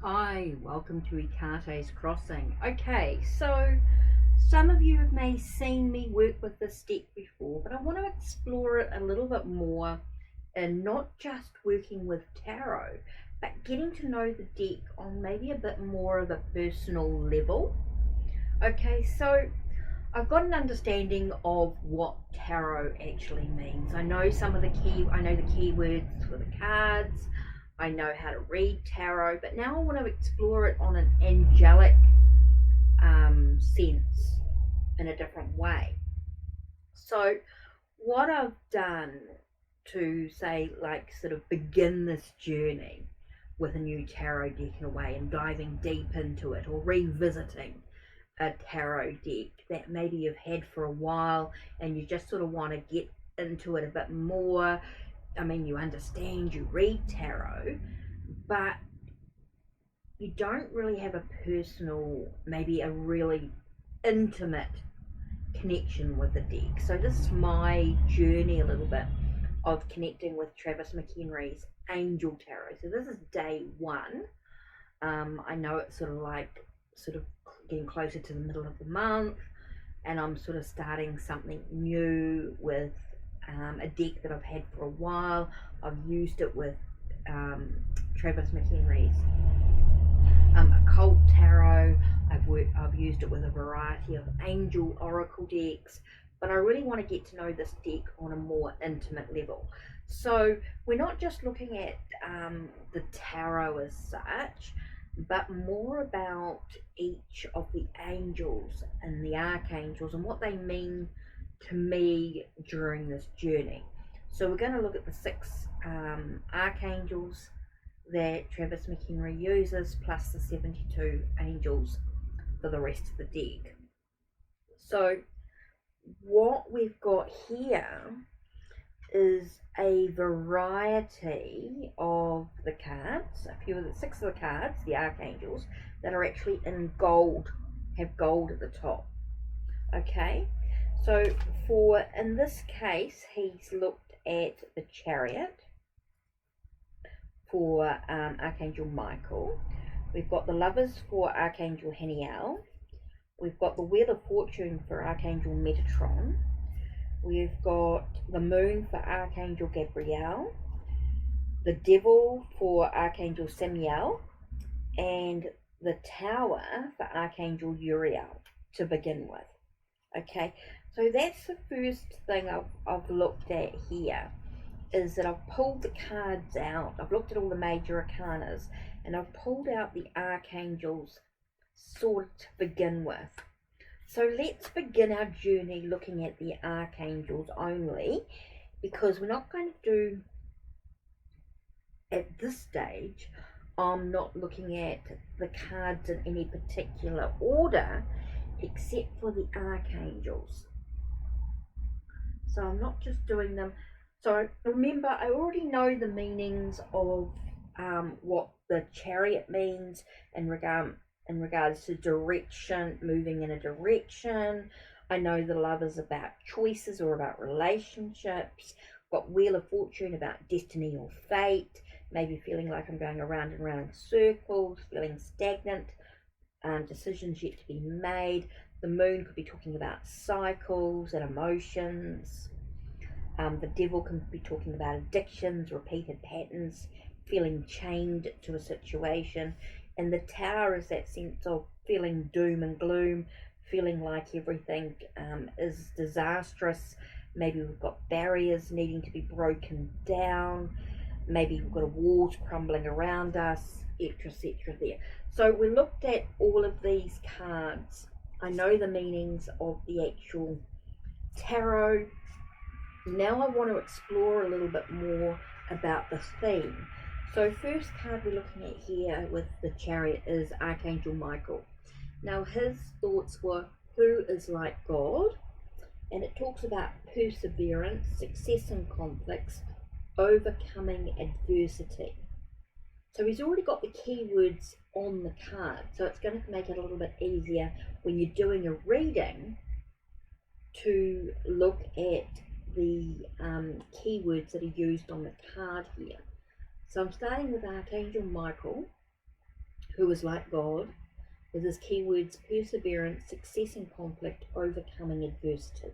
Hi, welcome to HeKate's Crossing. Okay, so some of you may have seen me work with this deck before, but I want to explore it a little bit more and not just working with tarot, but getting to know the deck on maybe a bit more of a personal level. Okay, so I've got an understanding of what tarot actually means. I know the keywords for the cards. I know how to read tarot, but now I want to explore it on an angelic sense in a different way. So, what I've done to say, like, sort of begin this journey with a new tarot deck in a way and diving deep into it or revisiting a tarot deck that maybe you've had for a while and you just sort of want to get into it a bit more. I mean, you understand, you read tarot, but you don't really have a personal, maybe a really intimate connection with the deck. So this is my journey a little bit of connecting with Travis McHenry's Angel Tarot. So this is day one. I know it's sort of getting closer to the middle of the month, and I'm sort of starting something new with a deck that I've had for a while. I've used it with Travis McHenry's occult tarot. I've used it with a variety of angel oracle decks, but I really want to get to know this deck on a more intimate level. So we're not just looking at the tarot as such, but more about each of the angels and the archangels and what they mean to me during this journey. So we're going to look at the six archangels that Travis McHenry uses, plus the 72 angels for the rest of the deck. So what we've got here is a variety of the cards, a few of the six of the cards, the archangels, that are actually in gold, have gold at the top. Okay, so in this case, he's looked at the Chariot for Archangel Michael. We've got the Lovers for Archangel Haniel. We've got the Wheel of Fortune for Archangel Metatron. We've got the Moon for Archangel Gabriel, the Devil for Archangel Samiel, and the Tower for Archangel Uriel to begin with. Okay, so that's the first thing I've looked at here, is that I've pulled the cards out. I've looked at all the major arcanas and I've pulled out the archangels sort of to begin with. So let's begin our journey looking at the archangels only, because we're not going to do, at this stage, I'm not looking at the cards in any particular order except for the archangels. So I'm not just doing them. So remember, I already know the meanings of what the Chariot means in regards to direction, moving in a direction. I know the Love is about choices or about relationships. Got Wheel of Fortune about destiny or fate, maybe feeling like I'm going around and around in circles, feeling stagnant, decisions yet to be made. The Moon could be talking about cycles and emotions. The Devil can be talking about addictions, repeated patterns, feeling chained to a situation. And the Tower is that sense of feeling doom and gloom, feeling like everything is disastrous. Maybe we've got barriers needing to be broken down. Maybe we've got walls crumbling around us, etc., there. So we looked at all of these cards. I know the meanings of the actual tarot. Now I want to explore a little bit more about the theme. So first card we're looking at here with the Chariot is Archangel Michael. Now his thoughts were, who is like God? And it talks about perseverance, success in conflicts, overcoming adversity. So he's already got the keywords on the card, so it's going to make it a little bit easier when you're doing a reading to look at the keywords that are used on the card here. So I'm starting with Archangel Michael, who is like God, with his keywords perseverance, success in conflict, overcoming adversity.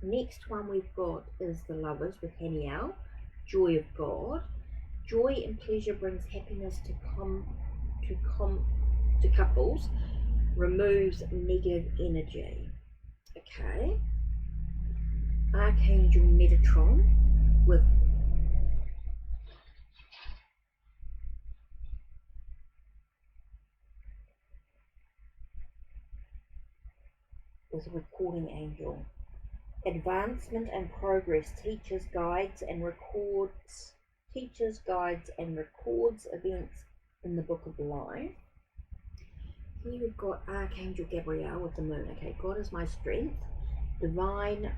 The next one we've got is the Lovers with Haniel, joy of God. Joy and pleasure brings happiness to couples, removes negative energy. Okay. Archangel Metatron with a recording angel. Advancement and progress, teaches, guides and records events in the book of life. Here we've got Archangel Gabriel with the moon. Okay, God is my strength. Divine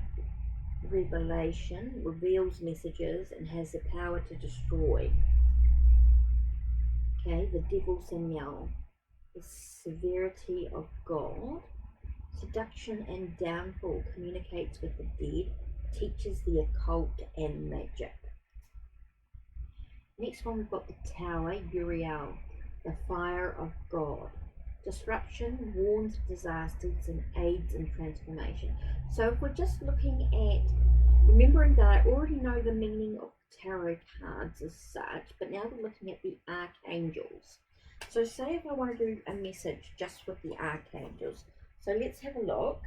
revelation, reveals messages and has the power to destroy. Okay, the devil Samuel, the severity of God. Seduction and downfall, communicates with the dead, teaches the occult and magic. Next one we've got the Tower, Uriel, the fire of God. Disruption, warns of disasters and aids in transformation. So if we're just looking at, remembering that I already know the meaning of tarot cards as such, but now we're looking at the archangels. So say if I want to do a message just with the archangels. So let's have a look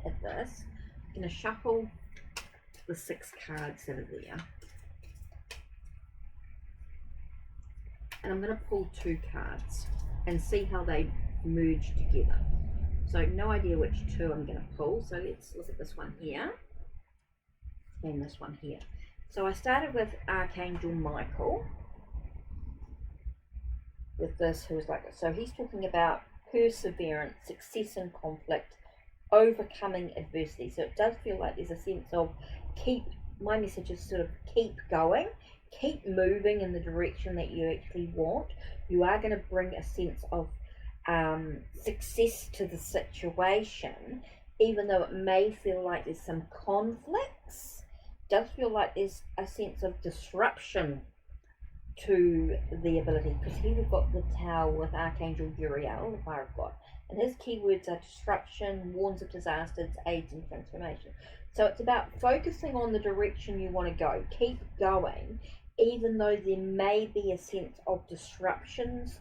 at this. I'm going to shuffle the 6 cards that are there. And I'm going to pull 2 cards and see how they merge together. So no idea which 2 I'm going to pull. So let's look at this one here and this one here. So I started with Archangel Michael with this, who was like, so he's talking about perseverance, success in conflict, overcoming adversity. So it does feel like there's a sense of my message is sort of keep going, keep moving in the direction that you actually want. You are going to bring a sense of success to the situation, even though it may feel like there's some conflicts. It does feel like there's a sense of disruption to the ability, because here we've got the Tower with Archangel Uriel, the fire of God, and his keywords are disruption, warns of disasters, aids and transformation. So it's about focusing on the direction you want to go, keep going, even though there may be a sense of disruptions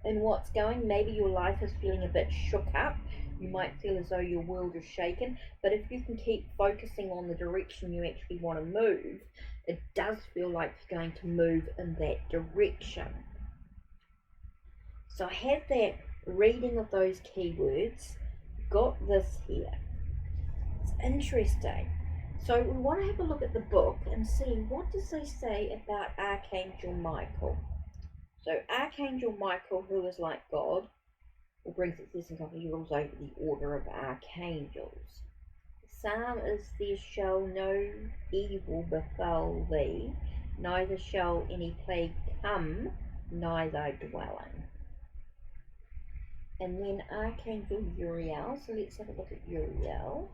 in what's going. Maybe your life is feeling a bit shook up, you might feel as though your world is shaken, but if you can keep focusing on the direction you actually want to move, it does feel like you're going to move in that direction. So I had that reading of those keywords, got this here. It's interesting. So we want to have a look at the book and see what does they say about Archangel Michael. So Archangel Michael, who is like God, will bring success and conflict. He rules over the order of archangels. Psalm is, there shall no evil befall thee, neither shall any plague come nigh thy dwelling. And then Archangel Uriel, so let's have a look at Uriel.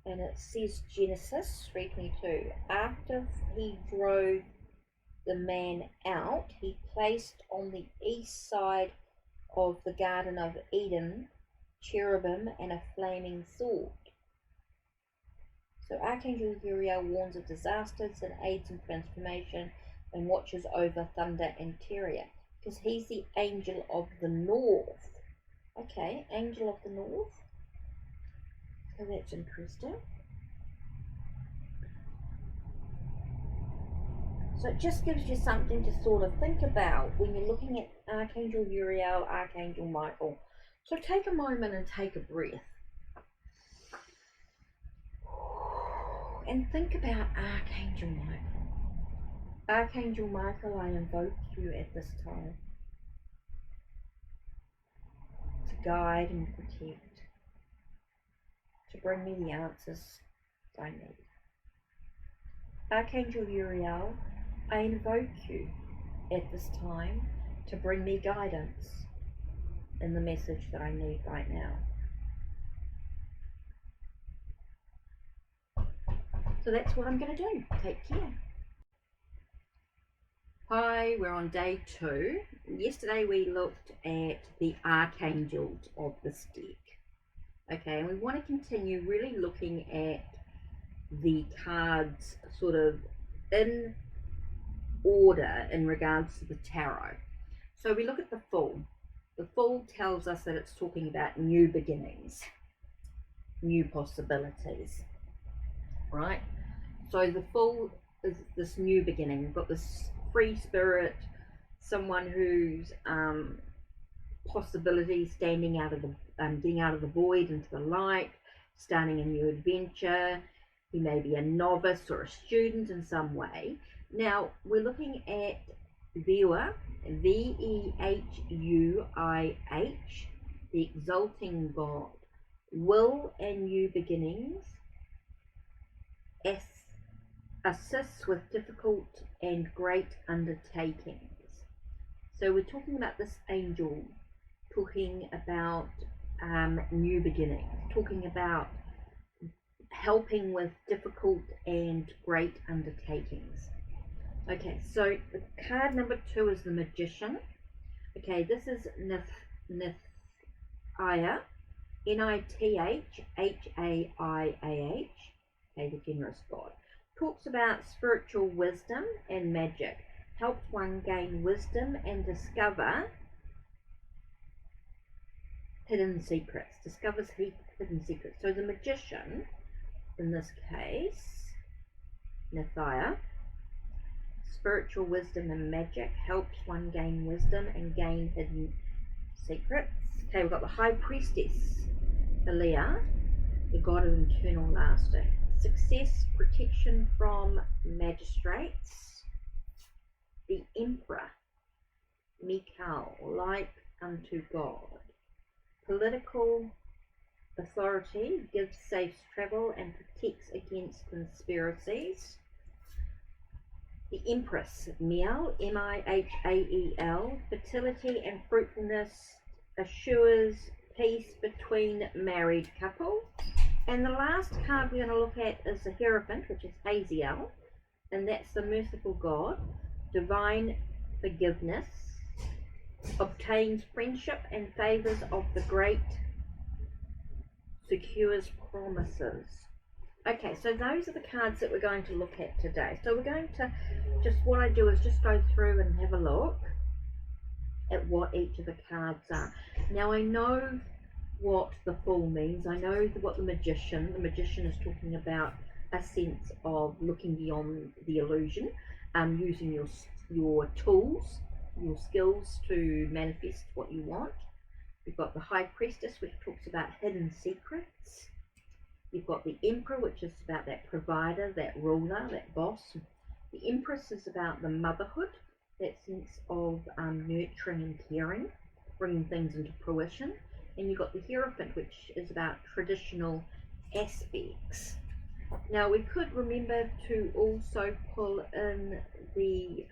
And it says Genesis 3:22, after he drove the man out, he placed on the east side of the Garden of Eden cherubim and a flaming sword. So Archangel Uriel warns of disasters and aids in transformation and watches over thunder and terror, because he's the angel of the north. Okay, angel of the north. So that's interesting. So it just gives you something to sort of think about when you're looking at Archangel Uriel, Archangel Michael. So take a moment and take a breath. And think about Archangel Michael. Archangel Michael, I invoke you at this time to guide and protect, to bring me the answers I need. Archangel Uriel, I invoke you at this time to bring me guidance in the message that I need right now. So that's what I'm going to do. Take care. Hi, we're on day 2. yesterday we looked at the archangels of this deck. Okay, and we want to continue really looking at the cards sort of in order in regards to the tarot. So we look at the Fool. The Fool tells us that it's talking about new beginnings, new possibilities, right? So the Fool is this new beginning. We've got this free spirit, someone who's possibility, standing out of the getting out of the void into the light, starting a new adventure. He may be a novice or a student in some way. Now we're looking at viewer, Vehuih, the exalting God, will and new beginnings, assists with difficult and great undertakings. So we're talking about this angel talking about new beginnings, talking about helping with difficult and great undertakings. Okay, so the card number 2 is the Magician. Okay, this is Nithaya, Nithhaiah, okay, the generous God. Talks about spiritual wisdom and magic, helps one gain wisdom and discover hidden secrets, discovers hidden secrets. So the Magician, in this case, Nithaya, spiritual wisdom and magic, helps one gain wisdom and gain hidden secrets. Okay, we've got the High Priestess, Alea, the God of eternal lasting. Success, protection from magistrates. The Emperor, Mikal, like unto God. Political authority, gives safe travel and protects against conspiracies. The Empress, Miel, Mihael, fertility and fruitfulness, assures peace between married couple. And the last card we're going to look at is the Hierophant, which is Haziel, and that's the merciful God, divine forgiveness, obtains friendship and favours of the great, secures promises. Okay, so those are the cards that we're going to look at today. So we're going to what I do is just go through and have a look at what each of the cards are. Now I know what the Fool means. I know what the Magician is talking about a sense of looking beyond the illusion, using your tools, your skills to manifest what you want. You've got the High Priestess, which talks about hidden secrets. You've got the Emperor, which is about that provider, that ruler, that boss. The Empress is about the motherhood, that sense of nurturing and caring, bringing things into fruition. And you've got the Hierophant, which is about traditional aspects. Now we could remember to also pull in the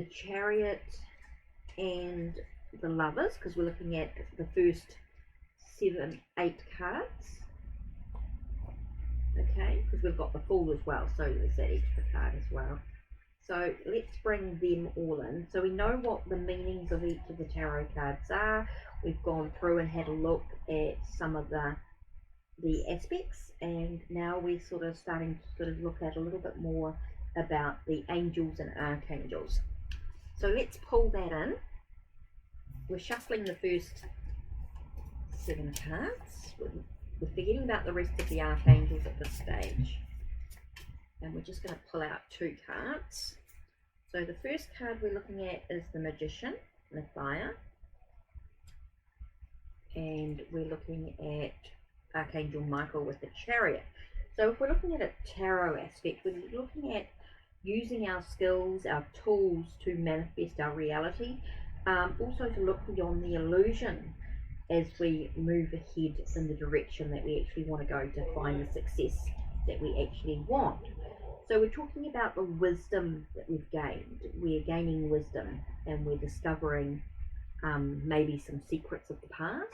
Chariot and the Lovers, because we're looking at the first 7, 8 cards. Okay, because we've got the Fool as well, so there's that extra card as well. So let's bring them all in. So we know what the meanings of each of the tarot cards are. We've gone through and had a look at some of the aspects, and now we're starting to look at a little bit more about the angels and archangels. So let's pull that in. We're shuffling the first 7 cards. We're forgetting about the rest of the archangels at this stage. And we're just going to pull out 2 cards. So the first card we're looking at is the Magician, Nithaya. And we're looking at Archangel Michael with the Chariot. So if we're looking at a tarot aspect, we're looking at using our skills, our tools to manifest our reality. Also to look beyond the illusion as we move ahead in the direction that we actually want to go to find the success that we actually want. So we're talking about the wisdom that we've gained. We're gaining wisdom and we're discovering maybe some secrets of the past.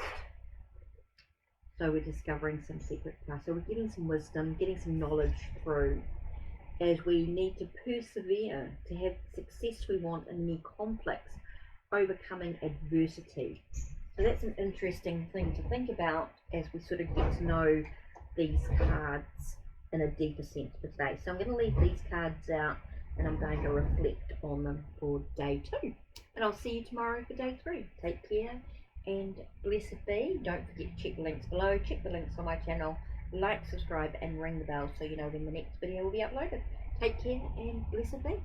So we're discovering some secrets of the past. So we're getting some wisdom, getting some knowledge through, as we need to persevere to have the success we want in any conflicts, overcoming adversity. So that's an interesting thing to think about as we sort of get to know these cards in a deeper sense for today. So I'm going to leave these cards out and I'm going to reflect on them for day 2. And I'll see you tomorrow for day 3. Take care and blessed be. Don't forget to check the links below, check the links on my channel, like, subscribe and ring the bell so you know when the next video will be uploaded. Take care and blessed be.